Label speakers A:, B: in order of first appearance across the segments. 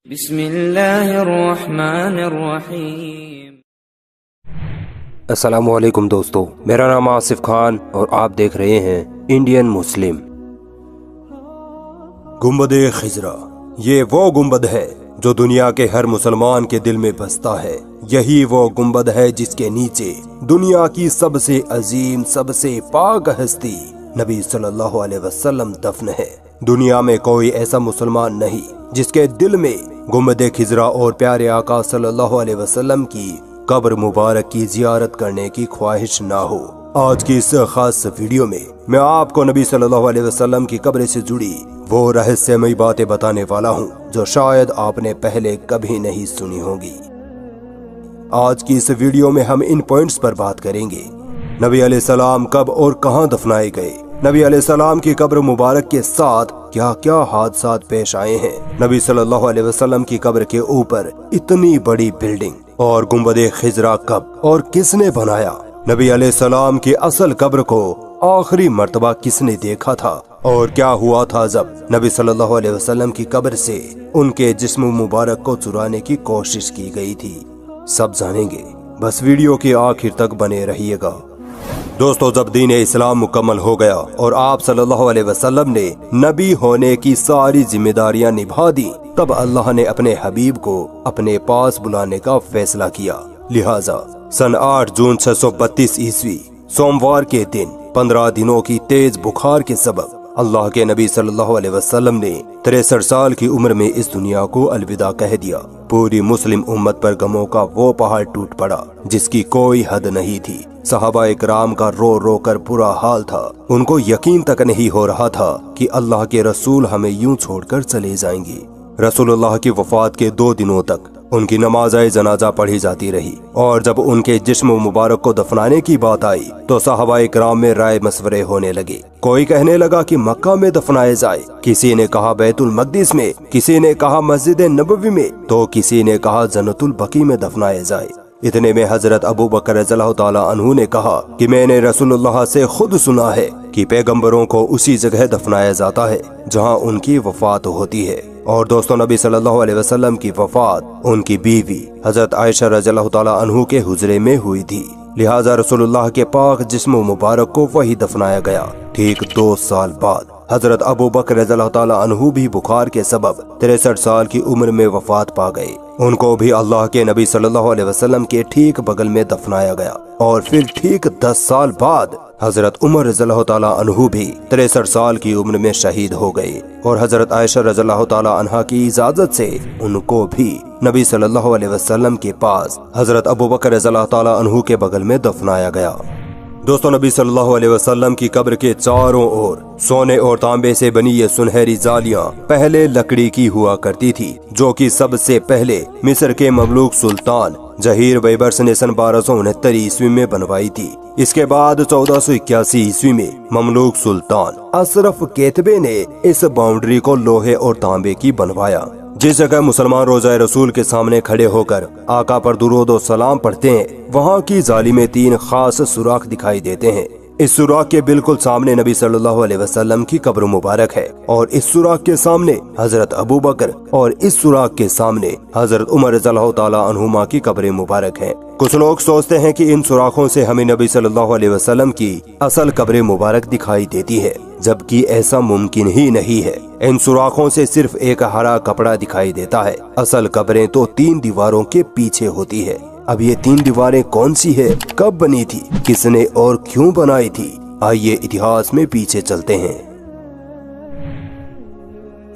A: بسم اللہ الرحمن الرحیم۔
B: السلام علیکم دوستو، میرا نام آصف خان اور آپ دیکھ رہے ہیں انڈین مسلم۔ گنبد خضرا، یہ وہ گنبد ہے جو دنیا کے ہر مسلمان کے دل میں بستا ہے۔ یہی وہ گنبد ہے جس کے نیچے دنیا کی سب سے عظیم، سب سے پاک ہستی نبی صلی اللہ علیہ وسلم دفن ہے۔ دنیا میں کوئی ایسا مسلمان نہیں جس کے دل میں گنبد خضرا اور پیارے آقا صلی اللہ علیہ وسلم کی قبر مبارک کی زیارت کرنے کی خواہش نہ ہو۔ آج کی اس خاص ویڈیو میں آپ کو نبی صلی اللہ علیہ وسلم کی قبر سے جڑی وہ رہسیمئی باتیں بتانے والا ہوں جو شاید آپ نے پہلے کبھی نہیں سنی ہوگی۔ آج کی اس ویڈیو میں ہم ان پوائنٹس پر بات کریں گے: نبی علیہ السلام کب اور کہاں دفنائے گئے، نبی علیہ السلام کی قبر مبارک کے ساتھ کیا کیا حادثات پیش آئے ہیں، نبی صلی اللہ علیہ وسلم کی قبر کے اوپر اتنی بڑی بلڈنگ اور گنبد خضرا کب اور کس نے بنایا، نبی علیہ السلام کی اصل قبر کو آخری مرتبہ کس نے دیکھا تھا، اور کیا ہوا تھا جب نبی صلی اللہ علیہ وسلم کی قبر سے ان کے جسم مبارک کو چرانے کی کوشش کی گئی تھی، سب جانیں گے۔ بس ویڈیو کے آخر تک بنے رہیے گا۔ دوستو، جب دین اسلام مکمل ہو گیا اور آپ صلی اللہ علیہ وسلم نے نبی ہونے کی ساری ذمہ داریاں نبھا دی، تب اللہ نے اپنے حبیب کو اپنے پاس بلانے کا فیصلہ کیا۔ لہٰذا سن 8 جون 632 عیسوی سوموار کے دن 15 دنوں کی تیز بخار کے سبب اللہ کے نبی صلی اللہ علیہ وسلم نے 63 سال کی عمر میں اس دنیا کو الوداع کہہ دیا۔ پوری مسلم امت پر غموں کا وہ پہاڑ ٹوٹ پڑا جس کی کوئی حد نہیں تھی۔ صحابہ اکرام کا رو رو کر برا حال تھا، ان کو یقین تک نہیں ہو رہا تھا کہ اللہ کے رسول ہمیں یوں چھوڑ کر چلے جائیں گے۔ رسول اللہ کی وفات کے 2 دنوں تک ان کی نماز جنازہ پڑھی جاتی رہی، اور جب ان کے جسم مبارک کو دفنانے کی بات آئی تو صحابہ اکرام میں رائے مشورے ہونے لگے۔ کوئی کہنے لگا کہ مکہ میں دفنائے جائے، کسی نے کہا بیت المقدس میں، کسی نے کہا مسجد نبوی میں، تو کسی نے کہا جنت البقیع میں دفنائے جائے۔ اتنے میں حضرت ابو بکر رضی اللہ تعالی عنہ نے کہا کہ میں نے رسول اللہ سے خود سنا ہے کہ پیغمبروں کو اسی جگہ دفنایا جاتا ہے جہاں ان کی وفات ہوتی ہے۔ اور دوستو، نبی صلی اللہ علیہ وسلم کی وفات ان کی بیوی حضرت عائشہ رضی اللہ تعالی عنہ کے حجرے میں ہوئی تھی، لہٰذا رسول اللہ کے پاک جسم مبارک کو وہی دفنایا گیا۔ ٹھیک 2 سال بعد حضرت ابو بکر رضی اللہ تعالی عنہ بھی بخار کے سبب 63 سال کی عمر میں وفات پا گئے۔ ان کو بھی اللہ کے نبی صلی اللہ علیہ وسلم کے ٹھیک بغل میں دفنایا گیا۔ اور پھر ٹھیک 10 سال بعد حضرت عمر رضی اللہ تعالی عنہ بھی 63 سال کی عمر میں شہید ہو گئے، اور حضرت عائشہ رضی اللہ تعالی عنہا کی اجازت سے ان کو بھی نبی صلی اللہ علیہ وسلم کے پاس حضرت ابو بکر رضی اللہ تعالی عنہ کے بغل میں دفنایا گیا۔ دوستو، نبی صلی اللہ علیہ وسلم کی قبر کے چاروں اور سونے اور تانبے سے بنی یہ سنہری جالیاں پہلے لکڑی کی ہوا کرتی تھی، جو کہ سب سے پہلے مصر کے مملوک سلطان جہیر بیبرس نے سن 1269 عیسوی میں بنوائی تھی۔ اس کے بعد 1481 عیسوی میں مملوک سلطان اشرف کیتبے نے اس باؤنڈری کو لوہے اور تانبے کی بنوایا۔ جس جگہ مسلمان روضہ رسول کے سامنے کھڑے ہو کر آقا پر درود و سلام پڑھتے ہیں، وہاں کی جالی میں 3 خاص سوراخ دکھائی دیتے ہیں۔ اس سوراخ کے بالکل سامنے نبی صلی اللہ علیہ وسلم کی قبر مبارک ہے، اور اس سوراخ کے سامنے حضرت ابو بکر، اور اس سوراخ کے سامنے حضرت عمر رضی اللہ تعالی عنہما کی قبر مبارک ہے۔ کچھ لوگ سوچتے ہیں کہ ان سوراخوں سے ہمیں نبی صلی اللہ علیہ وسلم کی اصل قبر مبارک دکھائی دیتی ہے، جبکہ ایسا ممکن ہی نہیں ہے۔ ان سوراخوں سے صرف ایک ہرا کپڑا دکھائی دیتا ہے۔ اصل قبریں تو 3 دیواروں کے پیچھے ہوتی ہے۔ اب یہ 3 دیواریں کون سی ہے، کب بنی تھی، کس نے اور کیوں بنائی تھی، آئیے اتہاس میں پیچھے چلتے ہیں۔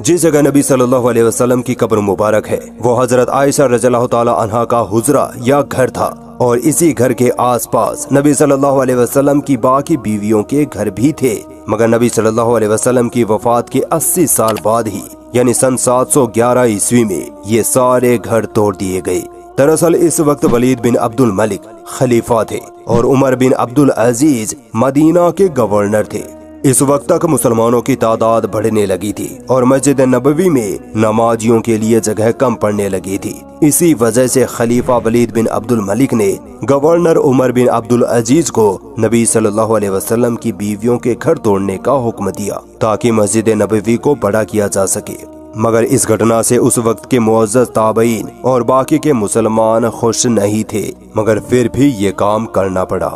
B: جس جگہ نبی صلی اللہ علیہ وسلم کی قبر مبارک ہے وہ حضرت عائشہ رضی اللہ تعالی عنہا کا حجرہ یا گھر تھا، اور اسی گھر کے آس پاس نبی صلی اللہ علیہ وسلم کی باقی بیویوں کے گھر بھی تھے، مگر نبی صلی اللہ علیہ وسلم کی وفات کے 80 سال بعد ہی یعنی سن 711 عیسوی میں یہ سارے گھر توڑ دیے گئے۔ دراصل اس وقت ولید بن عبد الملک خلیفہ تھے اور عمر بن عبد العزیز مدینہ کے گورنر تھے۔ اس وقت تک مسلمانوں کی تعداد بڑھنے لگی تھی اور مسجد نبوی میں نمازیوں کے لیے جگہ کم پڑنے لگی تھی۔ اسی وجہ سے خلیفہ ولید بن عبد الملک نے گورنر عمر بن عبد العزیز کو نبی صلی اللہ علیہ وسلم کی بیویوں کے گھر توڑنے کا حکم دیا تاکہ مسجد نبوی کو بڑا کیا جا سکے۔ मगर इस घटना से उस वक्त के मुअज़्ज़ज़ ताबईन और बाकी के मुसलमान खुश नहीं थे, मगर फिर भी ये काम करना पड़ा।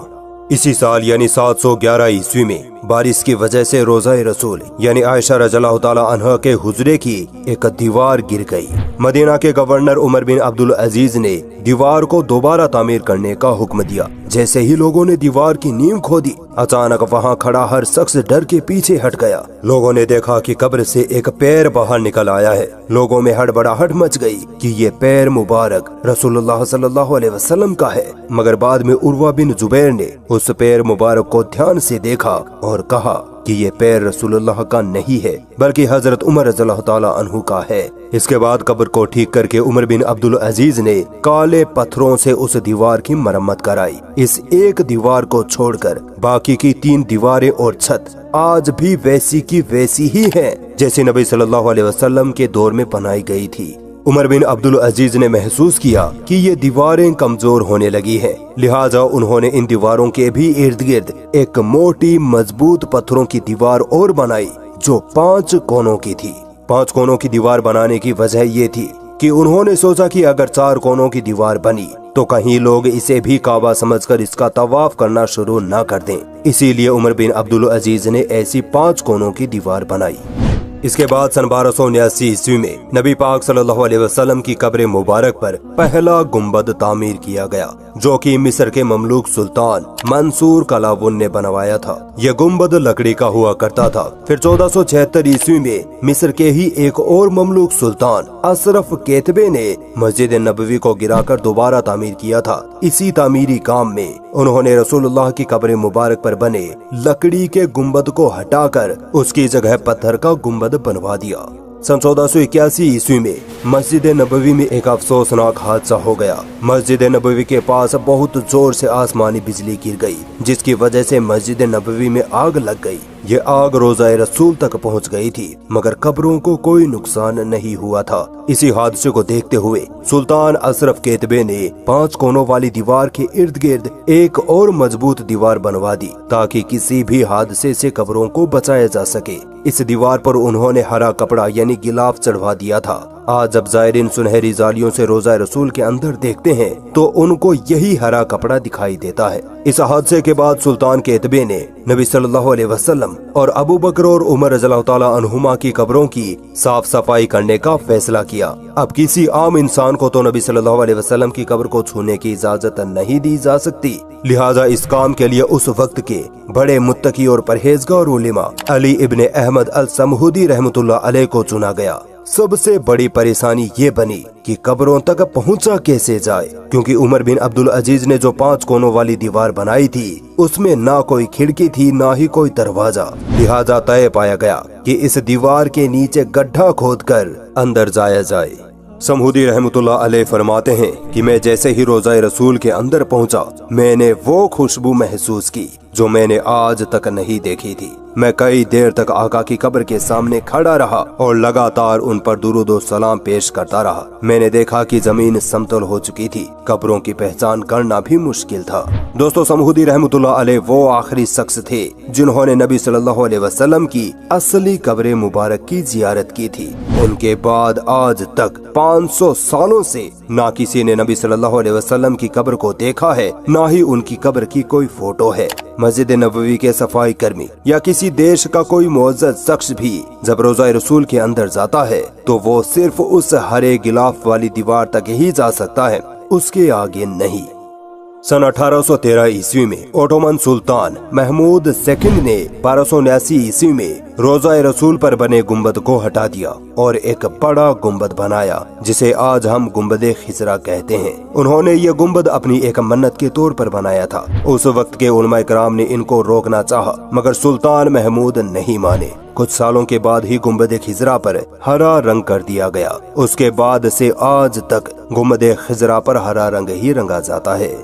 B: इसी साल यानी 711 ईस्वी में बारिश की वजह से रोज़ा रसूल यानी आयशा रज़ियल्लाहु ताला अन्हा के हुजरे की एक दीवार गिर गई। मदीना के गवर्नर उमर बिन अब्दुल अजीज ने दीवार को दोबारा तामीर करने का हुक्म दिया। जैसे ही लोगों ने दीवार की नींव खोदी, अचानक वहाँ खड़ा हर शख्स डर के पीछे हट गया। लोगों ने देखा कि कब्र से एक पैर बाहर निकल आया है। लोगों में हड़बड़ाहट मच गई कि ये पैर मुबारक रसूलुल्लाह सल्लल्लाहु अलैहि वसल्लम का है। मगर बाद में उर्वा बिन जुबैर ने उस पैर मुबारक को ध्यान से देखा और कहा कि ये पैर रसूलुल्लाह का नहीं है, बल्कि हजरत उमर रज़ियल्लाहु ताला अन्हु का है। इसके बाद कब्र को ठीक करके उमर बिन अब्दुल अजीज ने काले पत्थरों से उस दीवार की मरम्मत कराई। इस एक दीवार को छोड़कर बाकी की 3 दीवारें और छत आज भी वैसी की वैसी ही हैं, जैसे नबी सल्लल्लाहु अलैहि वसल्लम के दौर में बनाई गई थी। उमर बिन अब्दुल अजीज ने महसूस किया कि ये दीवारें कमजोर होने लगी हैं, लिहाजा उन्होंने इन दीवारों के भी इर्द गिर्द एक मोटी मजबूत पत्थरों की दीवार और बनाई जो 5 कोनों की थी। 5 कोनों की दीवार बनाने की वजह ये थी कि उन्होंने सोचा कि अगर 4 कोनों की दीवार बनी तो कहीं लोग इसे भी काबा समझकर इसका तवाफ करना शुरू न कर दें। इसीलिए उमर बिन अब्दुल अजीज ने ऐसी 5 कोनों की दीवार बनाई। इसके बाद सन 1279 ईस्वी में नबी पाक सल्लल्लाहु अलैहि वसल्लम की कब्र मुबारक पर पहला गुंबद तामीर किया गया, जो कि मिस्र के ममलूक सुल्तान मंसूर कलावुन ने बनवाया था। यह गुंबद लकड़ी का हुआ करता था। फिर 1476 ईस्वी में मिस्र के ही एक और ममलूक सुल्तान अशरफ केतबे ने मस्जिद नबवी को गिराकर दोबारा तामीर किया था। इसी तामीरी काम में उन्होंने रसूलुल्लाह की कब्र मुबारक पर बने लकड़ी के गुंबद को हटाकर उसकी जगह पत्थर का गुंबद बनवा दिया। सन 1481 ईस्वी में मस्जिद नबवी में एक अफसोसनाक हादसा हो गया। मस्जिद नबवी के पास बहुत जोर से आसमानी बिजली गिर गई, जिसकी वजह से मस्जिद नबवी में आग लग गई। ये आग रोज़ा रसूल तक पहुंच गई थी, मगर कब्रों को कोई नुकसान नहीं हुआ था। इसी हादसे को देखते हुए सुल्तान अशरफ केतबे ने 5 कोनों वाली दीवार के इर्द गिर्द एक और मजबूत दीवार बनवा दी, ताकि किसी भी हादसे से कब्रों को बचाया जा सके। इस दीवार पर उन्होंने हरा कपड़ा यानी गिलाफ चढ़वा दिया था। आज जब जायरीन सुनहरी जालियों से रोज़ा रसूल के अंदर देखते हैं तो उनको यही हरा कपड़ा दिखाई देता है। इस हादसे के बाद सुल्तान केतबे ने नबी सल्लल्लाहु अलैहि वसल्लम और अबू बकर और उमर रज़ियल्लाहु ताला अन्हुमा की कब्रों की साफ सफाई करने का फैसला किया। अब किसी आम इंसान को तो नबी सल्लल्लाहु अलैहि वसल्लम की कब्र को छूने की इजाजत नहीं दी जा सकती, लिहाजा इस काम के लिए उस वक्त के बड़े मुत्तकी और परहेजगार उलेमा अली इब्ने अहमद अल समहूदी रहमतुल्लाह अलैह को चुना गया। सबसे बड़ी परेशानी ये बनी कि कब्रों तक पहुंचा कैसे जाए, क्योंकि उमर बिन अब्दुल अजीज ने जो 5 कोनों वाली दीवार बनाई थी उसमें ना कोई खिड़की थी ना ही कोई दरवाजा। लिहाजा तय पाया गया कि इस दीवार के नीचे गड्ढा खोदकर अंदर जाया जाए। समहूदी रहमतुल्लाह अलैह फरमाते हैं कि मैं जैसे ही रोज़ा रसूल के अंदर पहुंचा, मैंने वो खुशबू महसूस की जो मैंने आज तक नहीं देखी थी। मैं कई देर तक आका की कब्र के सामने खड़ा रहा और लगातार उन पर दुरूद और सलाम पेश करता रहा। मैंने देखा कि जमीन समतल हो चुकी थी, कब्रों की पहचान करना भी मुश्किल था। दोस्तों, समहूदी रहमतुल्लाह अलैह वो आखिरी शख्स थे जिन्होंने नबी सल्लल्लाहु अलैहि वसल्लम की असली कब्र मुबारक की जियारत की थी। उनके बाद आज तक 500 सालों से ना किसी ने नबी सल्लल्लाहु अलैहि वसल्लम की कब्र को देखा है, ना ही उनकी कब्र की कोई फोटो है। मस्जिद नबवी के सफाई कर्मी या किसी देश का कोई मुअज़्ज़ज़ शख्स भी जब रोज़ा रसूल के अंदर जाता है तो वो सिर्फ उस हरे गिलाफ वाली दीवार तक ही जा सकता है, उसके आगे नहीं। सन 1813 ईस्वी में ओटोमन सुल्तान महमूद II ने 1279 ईस्वी में रोज़ा रसूल पर बने गुंबद को हटा दिया और एक बड़ा गुंबद बनाया, जिसे आज हम गुंबदे खिजरा कहते हैं। उन्होंने ये गुंबद अपनी एक मन्नत के तौर पर बनाया था। उस वक्त के उलमा इकराम ने इनको रोकना चाहा, मगर सुल्तान महमूद नहीं माने। कुछ सालों के बाद ही गुंबदे खिजरा पर हरा रंग कर दिया गया। उसके बाद से आज तक गुंबदे खिजरा पर हरा रंग ही रंगा जाता है।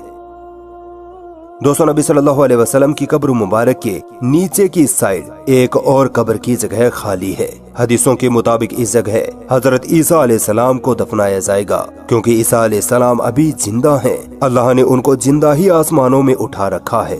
B: दोस्तों, नबी सल्लल्लाहु अलैहि वसल्लम की कब्र मुबारक के नीचे की साइड एक और कब्र की जगह खाली है। हदीसों के मुताबिक इस जगह हजरत ईसा अलैहिस्सलाम को दफनाया जाएगा, क्योंकि ईसा अलैहिस्सलाम अभी जिंदा हैं। अल्लाह ने उनको जिंदा ही आसमानों में उठा रखा है।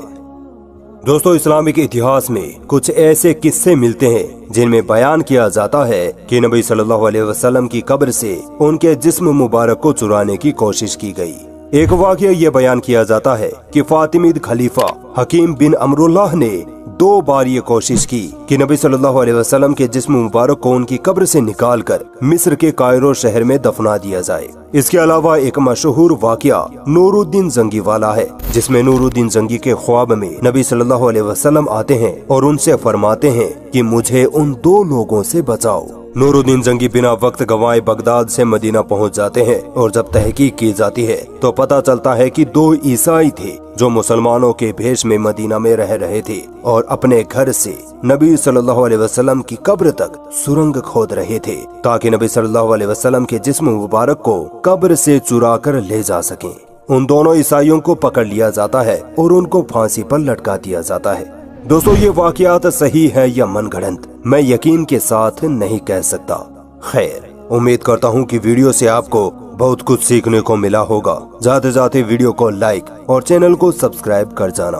B: दोस्तों, इस्लामिक इतिहास में कुछ ऐसे किस्से मिलते हैं जिनमें बयान किया जाता है कि नबी सल्लल्लाहु अलैहि वसल्लम की कब्र से उनके जिस्म मुबारक को चुराने की कोशिश की गई। एक वाकया ये बयान किया जाता है कि फातिमीद खलीफा हकीम बिन अमरुल्लाह ने 2 बार ये कोशिश की कि नबी सल्लल्लाहु अलैहि वसल्लम के जिस्म मुबारक को उनकी कब्र से निकालकर मिस्र के कायरो शहर में दफना दिया जाए। इसके अलावा एक मशहूर वाकया नूरुद्दीन जंगी वाला है, जिसमें नूरुद्दीन जंगी के ख्वाब में नबी सल्लल्लाहु अलैहि वसल्लम आते हैं और उनसे फरमाते हैं कि मुझे उन 2 लोगों से बचाओ। नूरुद्दीन जंगी बिना वक्त गंवाए बगदाद से मदीना पहुंच जाते हैं और जब तहकीक की जाती है तो पता चलता है कि 2 ईसाई थे जो मुसलमानों के भेष में मदीना में रह रहे थे और अपने घर से नबी सल्लल्लाहु अलैहि वसल्लम की कब्र तक सुरंग खोद रहे थे ताकि नबी सल्लल्लाहु अलैहि वसल्लम के जिस्म मुबारक को कब्र से चुरा कर ले जा सकें। उन दोनों ईसाइयों को पकड़ लिया जाता है और उनको फांसी पर लटका दिया जाता है। दोस्तों, ये वाकयात सही है या मनगढ़ंत मैं यकीन के साथ नहीं कह सकता। खैर, उम्मीद करता हूँ कि वीडियो से आपको बहुत कुछ सीखने को मिला होगा। जाते जाते वीडियो को लाइक और चैनल को सब्सक्राइब कर जाना।